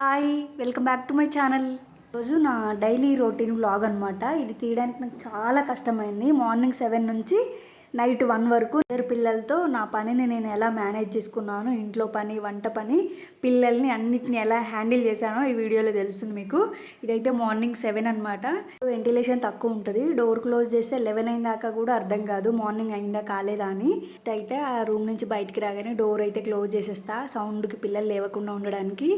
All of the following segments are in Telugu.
Hi! Welcome back to my channel. ఈరోజు నా డైలీ రొటీన్ వ్లాగ్ అనమాట. ఇది తీయడానికి నాకు చాలా కష్టమైంది. మార్నింగ్ 7 నుంచి నైట్ 1 వరకు ఇద్దరు పిల్లలతో నా పనిని నేను ఎలా మేనేజ్ చేసుకున్నాను, ఇంట్లో పని, వంట పని, పిల్లల్ని అన్నిటిని ఎలా హ్యాండిల్ చేశానో ఈ వీడియోలో తెలుస్తుంది మీకు. ఇదైతే మార్నింగ్ 7 అనమాట. వెంటిలేషన్ తక్కువ ఉంటుంది. డోర్ క్లోజ్ చేస్తే 11 అయిన దాకా కూడా అర్థం కాదు మార్నింగ్ అయిందా కాలేదా అని. అయితే ఆ రూమ్ నుంచి బయటికి రాగానే డోర్ అయితే క్లోజ్ చేసేస్తా, సౌండ్కి పిల్లలు లేవకుండా ఉండడానికి.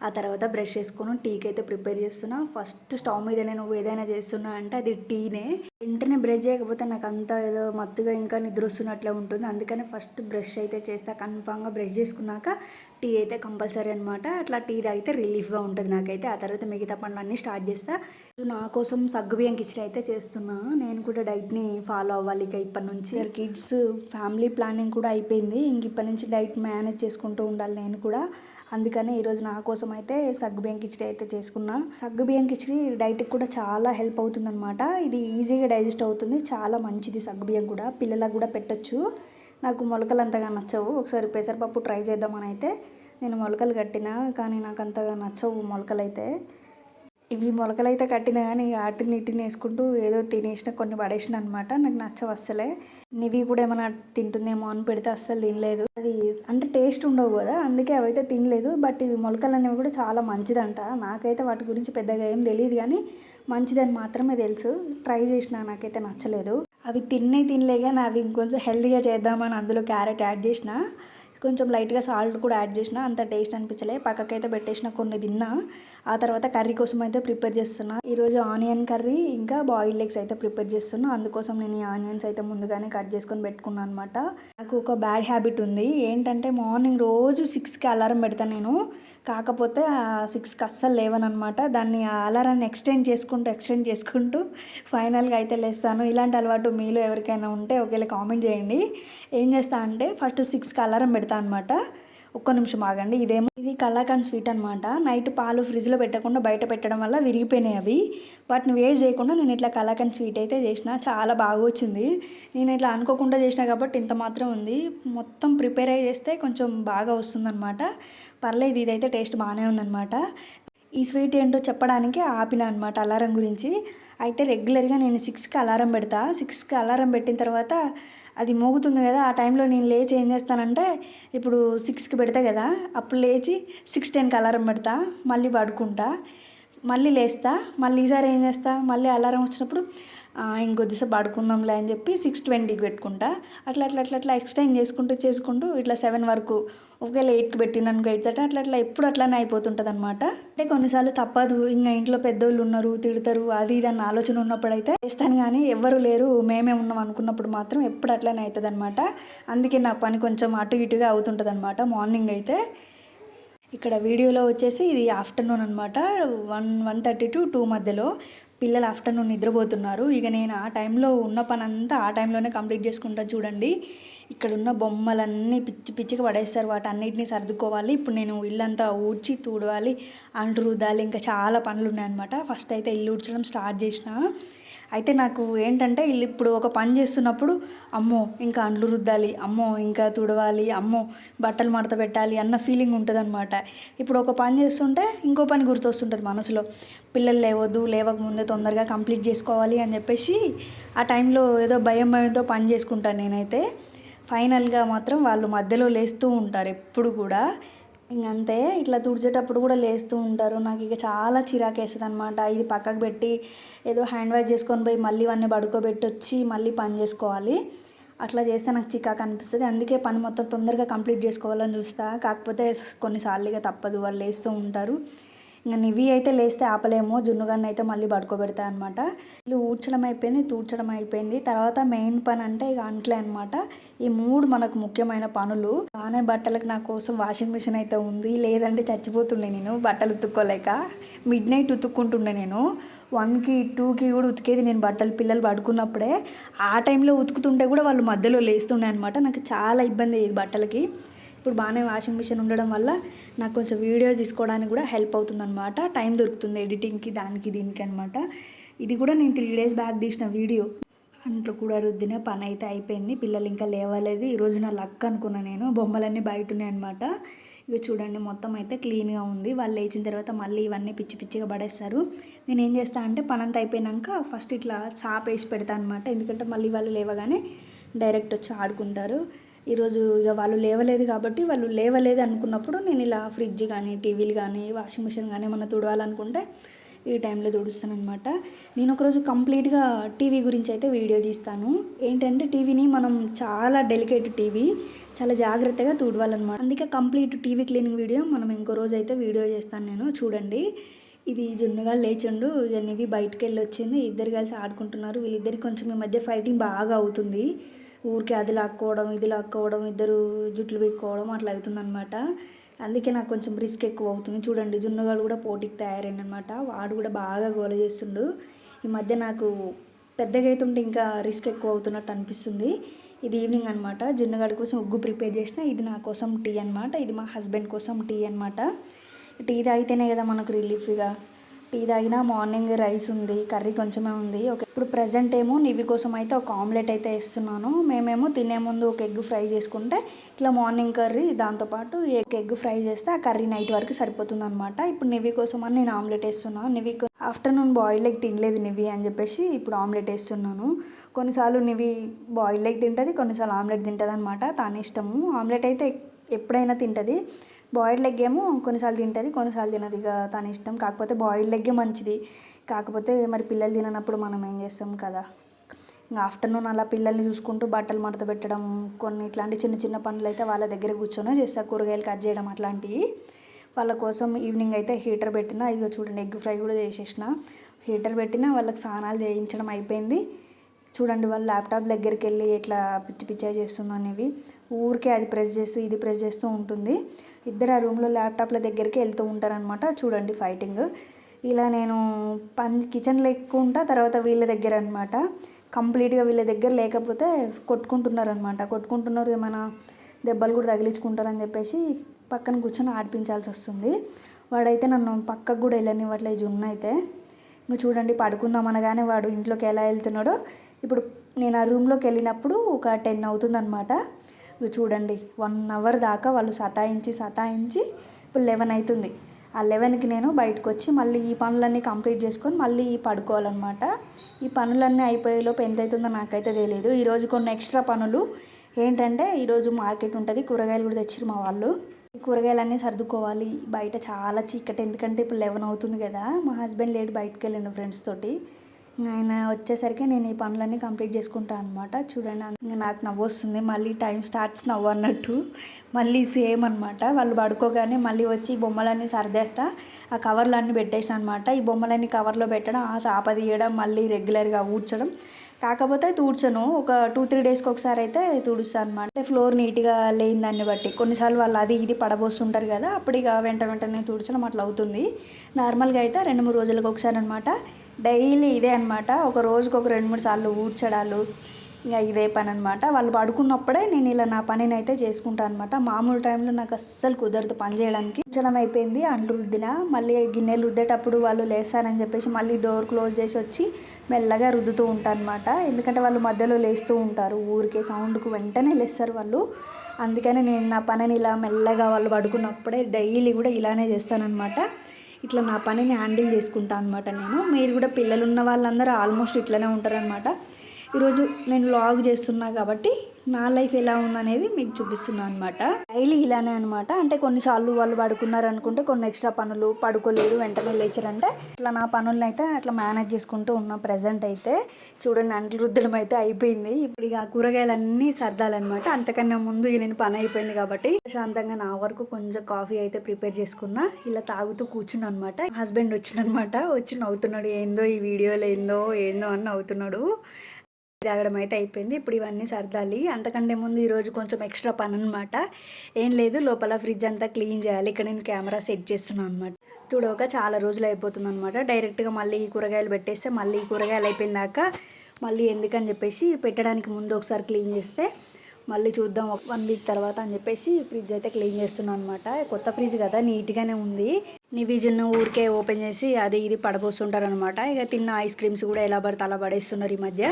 ఆ తర్వాత బ్రష్ చేసుకొని టీకి అయితే ప్రిపేర్ చేస్తున్నా. ఫస్ట్ స్టవ్ మీద నేను ఏదైనా చేస్తున్నా అంటే అది టీనే. వెంటనే బ్రష్ చేయకపోతే నాకు అంతా ఏదో మత్తుగా ఇంకా నిద్ర వస్తున్నట్లే ఉంటుంది. అందుకని ఫస్ట్ బ్రష్ అయితే చేస్తా. కన్ఫామ్గా బ్రష్ చేసుకున్నాక టీ అయితే కంపల్సరీ అనమాట. అట్లా టీ తాగితే రిలీఫ్గా ఉంటుంది నాకైతే. ఆ తర్వాత మిగతా పనులన్నీ స్టార్ట్ చేస్తా. నా కోసం సగ్గుబియ్యం కిచిడి అయితే చేస్తున్నా. నేను కూడా డైట్ని ఫాలో అవ్వాలి ఇక ఇప్పటి నుంచి. కిడ్స్ ఫ్యామిలీ ప్లానింగ్ కూడా అయిపోయింది. ఇంక ఇప్పటి నుంచి డైట్ మేనేజ్ చేసుకుంటూ ఉండాలి నేను కూడా. అందుకనే ఈరోజు నా కోసం అయితే సగ్గుబియ్యం కిచిడి అయితే చేసుకున్నా. సగ్గుబియ్యం కిచిడి డైట్కి కూడా చాలా హెల్ప్ అవుతుందన్నమాట. ఇది ఈజీగా డైజెస్ట్ అవుతుంది, చాలా మంచిది. సగ్గుబియ్యం కూడా పిల్లలకు కూడా పెట్టచ్చు. నాకు మొలకలు అంతగా నచ్చవు. ఒకసారి పెసరపప్పు ట్రై చేద్దామని అయితే నేను మొలకలు కట్టినా, కానీ నాకు అంతగా నచ్చవు మొలకలు అయితే. ఇవి మొలకలైతే కట్టినా కానీ వాటిని ఇటిని వేసుకుంటూ ఏదో తినేసిన, కొన్ని పడేసిన అనమాట. నాకు నచ్చవు అస్సలే. ఇవి కూడా ఏమైనా తింటుందేమో అని పెడితే అస్సలు తినలేదు. అది అంటే టేస్ట్ ఉండవు కదా, అందుకే అవైతే తినలేదు. బట్ ఇవి మొలకలు అనేవి కూడా చాలా మంచిదంట. నాకైతే వాటి గురించి పెద్దగా ఏం తెలియదు, కానీ మంచిదని మాత్రమే తెలుసు. ట్రై చేసిన, నాకైతే నచ్చలేదు. అవి తినలే కానీ అవి ఇంకొంచెం హెల్తీగా చేద్దామని అందులో క్యారెట్ యాడ్ చేసిన, కొంచెం లైట్గా సాల్ట్ కూడా యాడ్ చేసిన. అంత టేస్ట్ అనిపించలే, పక్కకైతే పెట్టేసిన, కొన్ని తిన్నా. ఆ తర్వాత కర్రీ కోసం అయితే ప్రిపేర్ చేస్తున్నా. ఈరోజు ఆనియన్ కర్రీ ఇంకా బాయిల్డ్ ఎగ్స్ అయితే ప్రిపేర్ చేస్తున్నా. అందుకోసం నేను ఈ ఆనియన్స్ అయితే ముందుగానే కట్ చేసుకొని పెట్టుకున్నాను అనమాట. నాకు ఒక బ్యాడ్ హ్యాబిట్ ఉంది. ఏంటంటే మార్నింగ్ రోజు 6కి అలారం పెడతాను నేను. కాకపోతే 6కి అస్సలు లేవనమాట. దాన్ని ఆ అలారాన్ని ఎక్స్టెండ్ చేసుకుంటూ ఫైనల్గా అయితే లేస్తాను. ఇలాంటి అలవాటు మీలో ఎవరికైనా ఉంటే ఒకవేళ కామెంట్ చేయండి. ఏం చేస్తా అంటే ఫస్ట్ 6కి అలారం పెడతా అనమాట. ఒక్క నిమిషం ఆగండి. ఇది కలాకండ్ స్వీట్ అనమాట. నైట్ పాలు ఫ్రిడ్జ్లో పెట్టకుండా బయట పెట్టడం వల్ల విరిగిపోయినాయి అవి. వాటిని వేస్ట్ చేయకుండా నేను ఇట్లా కలాకండ్ స్వీట్ అయితే చేసిన. చాలా బాగా వచ్చింది. నేను ఇట్లా అనుకోకుండా చేసిన కాబట్టి ఇంత మాత్రం ఉంది. మొత్తం ప్రిపేర్ అయ్యి చేస్తే కొంచెం బాగా వస్తుందన్నమాట. పర్లేదు, ఇదైతే టేస్ట్ బాగానే ఉందన్నమాట. ఈ స్వీట్ ఏంటో చెప్పడానికి ఆపిన అనమాట అలారం గురించి. అయితే రెగ్యులర్గా నేను 6కి అలారం పెడతా. 6కి అలారం పెట్టిన తర్వాత అది మోగుతుంది కదా, ఆ టైంలో నేను లేచి ఏం చేస్తానంటే, ఇప్పుడు 6కి పెడతా కదా, అప్పుడు లేచి 6:10కి అలారం పెడతా, మళ్ళీ పడుకుంటా, మళ్ళీ లేస్తా. మళ్ళీ ఈసారి ఏం చేస్తా, మళ్ళీ అలారం వచ్చినప్పుడు ఇంకొద్దిసేపు పడుకుందాంలే అని చెప్పి 6:20కి పెట్టుకుంటా. అట్లా ఎక్స్టెండ్ చేసుకుంటూ ఇట్లా 7 వరకు. ఒకవేళ 8కి పెట్టినాను 8:30 అట్లా ఎప్పుడు అట్లానే అయిపోతుంటుంది అనమాట. అంటే కొన్నిసార్లు తప్పదు, ఇంకా ఇంట్లో పెద్దోళ్ళు ఉన్నారు, తిడతారు, అది ఇది అన్న ఆలోచన ఉన్నప్పుడు అయితే చేస్తాను. కానీ ఎవ్వరు లేరు, మేమే ఉన్నాం అనుకున్నప్పుడు మాత్రం ఎప్పుడు అట్లానే అవుతుంది అనమాట. అందుకే నా పని కొంచెం అటు ఇటుగా అవుతుంటుంది అనమాట మార్నింగ్ అయితే. ఇక్కడ వీడియోలో వచ్చేసి ఇది ఆఫ్టర్నూన్ అనమాట. 1:30 to 2 మధ్యలో పిల్లలు ఆఫ్టర్నూన్ నిద్రపోతున్నారు. ఇక నేను ఆ టైంలో ఉన్న పని అంతా ఆ టైంలోనే కంప్లీట్ చేసుకుంటా. చూడండి, ఇక్కడ ఉన్న బొమ్మలన్నీ పిచ్చిగా పడేస్తారు, వాటన్నిటిని సర్దుకోవాలి. ఇప్పుడు నేను ఇల్లంతా ఊడ్చి తూడవాలి, అంట్లు రుద్దాలి, ఇంకా చాలా పనులు ఉన్నాయన్నమాట. ఫస్ట్ అయితే ఇల్లు ఊడ్చడం స్టార్ట్ చేసిన. అయితే నాకు ఏంటంటే ఇప్పుడు ఒక పని చేస్తున్నప్పుడు అమ్మో ఇంకా అంట్లు రుద్దాలి, అమ్మో ఇంకా తుడవాలి, అమ్మో బట్టలు మడత పెట్టాలి అన్న ఫీలింగ్ ఉంటుంది అనమాట. ఇప్పుడు ఒక పని చేస్తుంటే ఇంకో పని గుర్తొస్తుంటుంది మనసులో. పిల్లలు లేవకముందే తొందరగా కంప్లీట్ చేసుకోవాలి అని చెప్పేసి ఆ టైంలో ఏదో భయంతో పని చేసుకుంటాను నేనైతే. ఫైనల్గా మాత్రం వాళ్ళు మధ్యలో లేస్తూ ఉంటారు ఎప్పుడు కూడా. ఇంకంతే, ఇట్లా తుడిచేటప్పుడు కూడా లేస్తూ ఉంటారు. నాకు ఇక చాలా చిరాకేస్తుంది అనమాట. ఇది పక్కకు పెట్టి ఏదో హ్యాండ్ వాష్ చేసుకొని పోయి మళ్ళీ ఇవన్నీ పడుకోబెట్టి వచ్చి మళ్ళీ పని చేసుకోవాలి. అట్లా చేస్తే నాకు చికాకు అనిపిస్తుంది. అందుకే పని మొత్తం తొందరగా కంప్లీట్ చేసుకోవాలని చూస్తా. కాకపోతే కొన్నిసార్లు ఇక తప్పదు, వాళ్ళు లేస్తూ ఉంటారు. ఇంకా నివి అయితే లేస్తే ఆపలేమో, జున్నుగాన్ని అయితే మళ్ళీ పడుకోబెడతా అనమాట. ఇల్లు ఊడ్చడం అయిపోయింది, తూడ్చడం అయిపోయింది. తర్వాత మెయిన్ పని అంటే ఇక అంట్లే అనమాట. ఈ 3 మనకు ముఖ్యమైన పనులు. బాగానే బట్టలకు నా కోసం వాషింగ్ మిషన్ అయితే ఉంది, లేదంటే చచ్చిపోతుండే నేను బట్టలు ఉతుక్కోలేక. మిడ్ నైట్ ఉతుక్కుంటుండే నేను. 1కి 2కి కూడా ఉతికేది నేను బట్టలు, పిల్లలు పడుకున్నప్పుడే. ఆ టైంలో ఉతుకుతుంటే కూడా వాళ్ళు మధ్యలో లేస్తుండే అనమాట. నాకు చాలా ఇబ్బంది అయ్యేది బట్టలకి. ఇప్పుడు బాగానే వాషింగ్ మిషన్ ఉండడం వల్ల నాకు కొంచెం వీడియోస్ తీసుకోవడానికి కూడా హెల్ప్ అవుతుందన్నమాట. టైం దొరుకుతుంది ఎడిటింగ్కి, దానికి దీనికి అనమాట. ఇది కూడా నేను 3 days బ్యాక్ తీసిన వీడియో. అంట్లు కూడా రుద్దిన, పని అయితే అయిపోయింది. పిల్లలు ఇంకా లేవలేదు. ఈరోజు నా లక్ అనుకున్నా నేను. బొమ్మలన్నీ బయట ఉన్నాయి అనమాట. ఇక చూడండి మొత్తం అయితే క్లీన్గా ఉంది. వాళ్ళు లేచిన తర్వాత మళ్ళీ ఇవన్నీ పిచ్చి పిచ్చిగా పడేస్తారు. నేను ఏం చేస్తాను అంటే పనంతా అయిపోయాక ఫస్ట్ ఇట్లా సాప్ వేసి పెడతాను అనమాట. ఎందుకంటే మళ్ళీ వాళ్ళు లేవగానే డైరెక్ట్ వచ్చి ఆడుకుంటారు. ఈరోజు ఇక వాళ్ళు లేవలేదు కాబట్టి వాళ్ళు లేవలేదు అనుకున్నప్పుడు నేను ఇలా ఫ్రిడ్జ్ కానీ టీవీలు కానీ వాషింగ్ మిషన్ కానీ ఏమన్నా తుడవాలనుకుంటే ఈ టైంలో తుడుస్తాను అనమాట. నేను ఒకరోజు కంప్లీట్గా టీవీ గురించి అయితే వీడియో తీస్తాను. ఏంటంటే టీవీని మనం చాలా డెలికేట్ టీవీ చాలా జాగ్రత్తగా తుడవాలన్నమాట. అందుకే కంప్లీట్ టీవీ క్లీనింగ్ వీడియో మనం ఇంకో రోజు అయితే వీడియో చేస్తాను నేను. చూడండి ఇది జున్నుగా లేచిండు. ఇక నివి బయటకు వెళ్ళి వచ్చింది. ఇద్దరు కలిసి ఆడుకుంటున్నారు. వీళ్ళిద్దరికి కొంచెం ఈ మధ్య ఫైటింగ్ బాగా అవుతుంది. ఊరికే అది లాక్కోవడం ఇది లాక్కోవడం ఇద్దరు జుట్లు పీక్కోవడం అట్లా అవుతుందన్నమాట. అందుకే నాకు కొంచెం రిస్క్ ఎక్కువ అవుతుంది. చూడండి జున్నుగాడు కూడా పోటీకి తయారైందనమాట. వాడు కూడా బాగా గోల చేస్తుండు. ఈ మధ్య నాకు పెద్దగా అవుతుంటే ఇంకా రిస్క్ ఎక్కువ అవుతున్నట్టు అనిపిస్తుంది. ఇది ఈవినింగ్ అనమాట. జున్నుగాడి కోసం ఉగ్గు ప్రిపేర్ చేసిన. ఇది నా కోసం టీ అనమాట. ఇది మా హస్బెండ్ కోసం టీ అనమాట. టీ తాగితేనే కదా మనకు రిలీఫ్గా. టీ తాగినా మార్నింగ్ రైస్ ఉంది, కర్రీ కొంచెమే ఉంది. ఇప్పుడు ప్రజెంట్ ఏమో నివి కోసం అయితే ఒక ఆమ్లెట్ అయితే వేస్తున్నాను. మేమేమో తినే ముందు ఒక ఎగ్ ఫ్రై చేసుకుంటే ఇట్లా మార్నింగ్ కర్రీ దాంతోపాటు ఎగ్ ఫ్రై చేస్తే ఆ కర్రీ నైట్ వరకు సరిపోతుంది అనమాట. ఇప్పుడు నివి కోసం అని నేను ఆమ్లెట్ వేస్తున్నాను. నివి ఆఫ్టర్నూన్ బాయిల్డ్ ఎగ్ తినలేదు నివి అని చెప్పేసి ఇప్పుడు ఆమ్లెట్ వేస్తున్నాను. కొన్నిసార్లు నివి బాయిల్డ్ ఎగ్ తింటుంది, కొన్నిసార్లు ఆమ్లెట్ తింటుంది అనమాట. తన ఇష్టము. ఆమ్లెట్ అయితే ఎప్పుడైనా తింటుంది. బాయిల్డ్ ఎగ్ ఏమో కొన్నిసార్లు తింటుంది, కొన్నిసార్లు తినదు. ఇక తన ఇష్టం. కాకపోతే బాయిల్డ్ ఎగ్గే మంచిది. కాకపోతే మరి పిల్లలు తిననప్పుడు మనం ఏం చేస్తాం కదా. ఇంకా ఆఫ్టర్నూన్ అలా పిల్లల్ని చూసుకుంటూ బట్టలు మడత పెట్టడం కొన్ని ఇట్లాంటి చిన్న చిన్న పనులు అయితే వాళ్ళ దగ్గర కూర్చొని చేస్తా. కూరగాయలు కట్ చేయడం అట్లాంటివి. వాళ్ళ కోసం ఈవినింగ్ అయితే హీటర్ పెట్టిన. ఇదిగో చూడండి ఎగ్ ఫ్రై కూడా చేసేసిన. హీటర్ పెట్టిన వాళ్ళకి స్నానాలు చేయించడం అయిపోయింది. చూడండి వాళ్ళు ల్యాప్టాప్ దగ్గరికి వెళ్ళి ఎట్లా పిచ్చి పిచ్చిగా చేస్తుందో అనేవి. ఊరికే అది ప్రెస్ చేస్తూ ఇది ప్రెస్ చేస్తూ ఉంటుంది. ఇద్దరు ఆ రూమ్లో ల్యాప్టాప్ల దగ్గరికి వెళ్తూ ఉంటారనమాట. చూడండి ఫైటింగ్. ఇలా నేను కిచెన్లో ఎక్కువ ఉంటా, తర్వాత వీళ్ళ దగ్గర అనమాట. కంప్లీట్గా వీళ్ళ దగ్గర లేకపోతే కొట్టుకుంటున్నారు. ఏమైనా దెబ్బలు కూడా తగిలించుకుంటారని చెప్పేసి పక్కన కూర్చొని ఆడిపించాల్సి వస్తుంది. వాడైతే నన్ను పక్కకు కూడా వెళ్ళనివ్వట్లేదు జున్ను అయితే. ఇంకా చూడండి పడుకుందాం అనగానే వాడు ఇంట్లోకి ఎలా వెళ్తున్నాడో. ఇప్పుడు నేను ఆ రూమ్లోకి వెళ్ళినప్పుడు ఒక 10 అవుతుందన్నమాట. చూడండి 1 అవర్ దాకా వాళ్ళు సతాయించి ఇప్పుడు 11 అవుతుంది. ఆ 11కి నేను బయటకు వచ్చి మళ్ళీ ఈ పనులన్నీ కంప్లీట్ చేసుకొని మళ్ళీ పడుకోవాలన్నమాట. ఈ పనులన్నీ అయిపోయేలోపు ఎంత అవుతుందో నాకైతే తెలియదు. ఈరోజు కొన్ని ఎక్స్ట్రా పనులు ఏంటంటే ఈరోజు మార్కెట్ ఉంటుంది. కూరగాయలు కూడా తెచ్చిరు మా వాళ్ళు. ఈ కూరగాయలన్నీ సర్దుకోవాలి. బయట చాలా చీకటి. ఎందుకంటే ఇప్పుడు 11 అవుతుంది కదా. మా హస్బెండ్ లేట్ బయటకు వెళ్ళిండు ఫ్రెండ్స్ తోటి. ఆయన వచ్చేసరికి నేను ఈ పనులన్నీ కంప్లీట్ చేసుకుంటాను అనమాట. చూడండి నాకు నవ్వు వస్తుంది. మళ్ళీ టైం స్టార్ట్స్ నవ్వు అన్నట్టు మళ్ళీ సేమ్ అనమాట. వాళ్ళు పడుకోగానే మళ్ళీ వచ్చి బొమ్మలన్నీ సర్దేస్తా. ఆ కవర్లు అన్నీ పెట్టేసిన అనమాట. ఈ బొమ్మలన్నీ కవర్లో పెట్టడం, ఆ చాప తీయడం, మళ్ళీ రెగ్యులర్గా ఊడ్చడం. కాకపోతే తుడ్చను. ఒక 2-3 డేస్కి ఒకసారి అయితే తుడుస్తాను అనమాట. అంటే ఫ్లోర్ నీట్గా లేని దాన్ని బట్టి. కొన్నిసార్లు వాళ్ళు అది ఇది పడబోస్తుంటారు కదా, అప్పుడు ఇక వెంటనే తుడ్చడం అట్లా అవుతుంది. నార్మల్గా అయితే 2-3 రోజులకు ఒకసారి అనమాట. డైలీ ఇదే అనమాట. ఒక రోజుకు ఒక 2-3 సార్లు ఊడ్చడాలు, ఇంకా ఇదే పని అనమాట. వాళ్ళు పడుకున్నప్పుడే నేను ఇలా నా పనిని అయితే చేసుకుంటాను అనమాట. మామూలు టైంలో నాకు అస్సలు కుదరదు పని చేయడానికి. ఊడ్చడం అయిపోయింది, అంట్లు రుద్దిన. మళ్ళీ గిన్నెలు రుద్దేటప్పుడు వాళ్ళు లేస్తారని చెప్పేసి మళ్ళీ డోర్ క్లోజ్ చేసి వచ్చి మెల్లగా రుద్దుతూ ఉంటాను అనమాట. ఎందుకంటే వాళ్ళు మధ్యలో లేస్తూ ఉంటారు. ఊరికే సౌండ్కు వెంటనే లేస్తారు వాళ్ళు. అందుకని నేను నా పనిని ఇలా మెల్లగా వాళ్ళు పడుకున్నప్పుడే డైలీ కూడా ఇలానే చేస్తానన్నమాట. ఇట్లా నా పనిని హ్యాండిల్ చేసుకుంటాను అనమాట నేను. మీరు కూడా పిల్లలు ఉన్న వాళ్ళందరూ ఆల్మోస్ట్ ఇట్లనే ఉంటారనమాట. ఈరోజు నేను వ్లాగ్ చేస్తున్నా కాబట్టి నా లైఫ్ ఎలా ఉందనేది మీకు చూపిస్తున్నాను అనమాట. డైలీ ఇలానే అనమాట. అంటే కొన్నిసార్లు వాళ్ళు పడుకున్నారు అనుకుంటే కొన్ని ఎక్స్ట్రా పనులు, పడుకోలేదు వెంటనే లేచారంటే ఇట్లా నా పనులను అయితే అట్లా మేనేజ్ చేసుకుంటూ ఉన్నా. ప్రజెంట్ అయితే చూడండి అంట్లు రుద్దడం అయితే అయిపోయింది. ఇప్పుడు ఇక కూరగాయలన్నీ సర్దాలన్నమాట. అంతకన్నా ముందు నేను పని అయిపోయింది కాబట్టి శాంతంగా నా వరకు కొంచెం కాఫీ అయితే ప్రిపేర్ చేసుకున్నా. ఇలా తాగుతూ కూర్చున్నా అనమాట. హస్బెండ్ వచ్చిననమాట. వచ్చి నవ్వుతున్నాడు. ఏందో ఈ వీడియోలో ఏందో అని నవ్వుతున్నాడు. తాగడం అయితే అయిపోయింది. ఇప్పుడు ఇవన్నీ సర్దాలి. అంతకంటే ముందు ఈరోజు కొంచెం ఎక్స్ట్రా పని అనమాట. ఏం లేదు, లోపల ఫ్రిడ్జ్ అంతా క్లీన్ చేయాలి. ఇక్కడ నేను కెమెరా సెట్ చేస్తున్నాను అనమాట. చూడక చాలా రోజులు అయిపోతుంది అనమాట. డైరెక్ట్గా మళ్ళీ కూరగాయలు పెట్టేస్తే మళ్ళీ కూరగాయలు అయిపోయిందాక మళ్ళీ ఎందుకని చెప్పేసి పెట్టడానికి ముందు ఒకసారి క్లీన్ చేస్తే మళ్ళీ చూద్దాం 1 వీక్ తర్వాత అని చెప్పేసి ఫ్రిడ్జ్ అయితే క్లీన్ చేస్తున్నాను అనమాట. కొత్త ఫ్రిడ్జ్ కదా, నీట్గానే ఉంది. నివిజన్ ఊరికే ఓపెన్ చేసి అది ఇది పడబోస్తుంటారు అనమాట. ఇక తిన్న ఐస్ క్రీమ్స్ కూడా ఎలా పడితే అలా పడేస్తున్నారు ఈ మధ్య.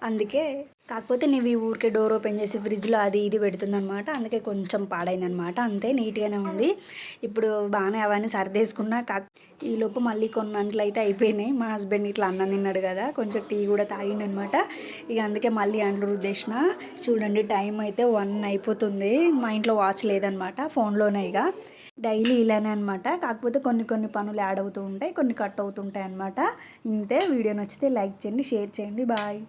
అందుకే కాకపోతే నీవి ఊరికే డోర్ ఓపెన్ చేసి ఫ్రిడ్జ్లో అది ఇది పెడుతుందనమాట. అందుకే కొంచెం పాడైందనమాట. అంతే, నీట్గానే ఉంది. ఇప్పుడు బాగానే అవన్నీ సర్దేసుకున్నా. ఈలోపు మళ్ళీ కొన్ని అంట్లు అయితే అయిపోయినాయి. మా హస్బెండ్ ఇట్లా అన్నం తిన్నాడు కదా, కొంచెం టీ కూడా తాగిండనమాట. ఇక అందుకే మళ్ళీ అంట్లు రుద్దేసిన. చూడండి టైం అయితే 1 అయిపోతుంది. మా ఇంట్లో వాచ్ లేదనమాట, ఫోన్లోనే. ఇక డైలీ ఇలానే అనమాట. కాకపోతే కొన్ని కొన్ని పనులు యాడ్ అవుతూ ఉంటాయి, కొన్ని కట్ అవుతుంటాయి అనమాట. ఇంతే. వీడియో నచ్చితే లైక్ చేయండి, షేర్ చేయండి. బాయ్.